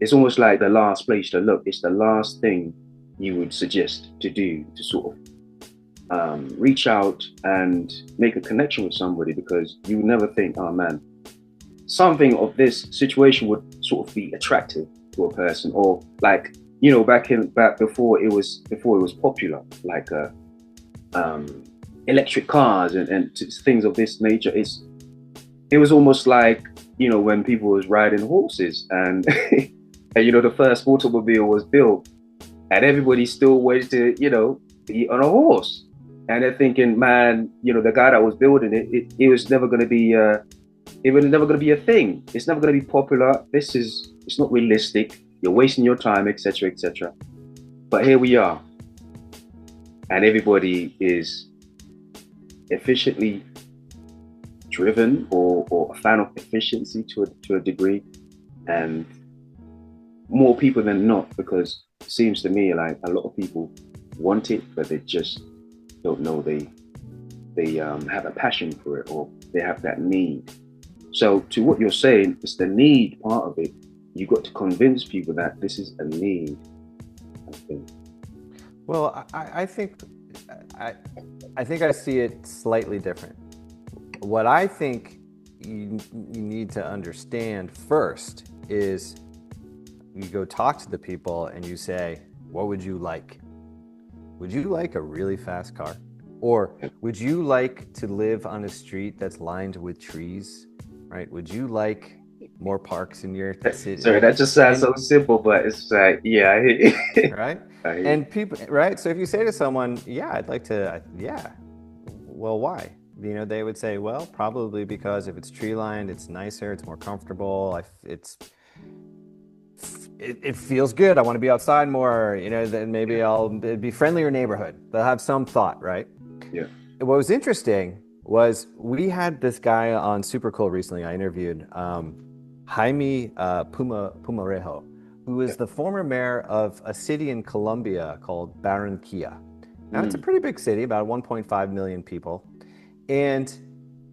it's almost like the last place to look. It's the last thing you would suggest to do to sort of reach out and make a connection with somebody, because you would never think, oh man, something of this situation would sort of be attractive to a person, or like, back before it was popular, like electric cars and things of this nature. It was almost like, when people was riding horses, and and the first automobile was built, and everybody still wanted to, be on a horse. And they're thinking, man, the guy that was building it was never going to be, it was never going to be a thing. It's never going to be popular. It's not realistic. You're wasting your time, etc., etc. But here we are, and everybody is efficiently driven, or a fan of efficiency to a degree, and more people than not, because it seems to me like a lot of people want it, but they just don't know they have a passion for it, or they have that need. So to what you're saying, it's the need part of it. You got to convince people that this is a need, I think. Well, I, I think I see it slightly different. What I think you need to understand first is you go talk to the people and you say, what would you like? Would you like a really fast car? Or would you like to live on a street that's lined with trees, right? Would you like more parks in your city? Sorry, that just sounds so simple, but it's like, yeah, I hear you. Right? I hear you. And people, right? So if you say to someone, yeah, I'd like to, yeah, well, why? They would say, well, probably because if it's tree lined, it's nicer, it's more comfortable, it feels good. I want to be outside more, then maybe it'd be friendlier neighborhood. They'll have some thought, right? Yeah. What was interesting was we had this guy on Super Cool recently. I interviewed Jaime Pumarejo, who is the former mayor of a city in Colombia called Barranquilla. Now, it's a pretty big city, about 1.5 million people. And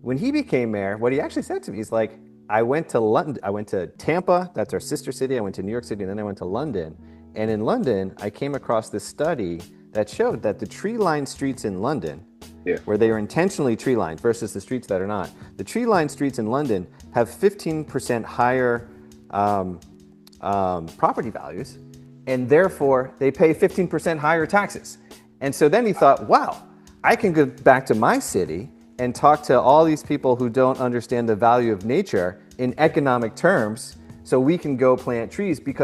when he became mayor, what he actually said to me, he's like, I went to London, I went to Tampa, that's our sister city, I went to New York City, and then I went to London. And in London, I came across this study that showed that the tree-lined streets in London, where they are intentionally tree-lined versus the streets that are not, the tree-lined streets in London have 15% higher property values, and therefore they pay 15% higher taxes. And so then he thought, wow, I can go back to my city and talk to all these people who don't understand the value of nature in economic terms, so we can go plant trees because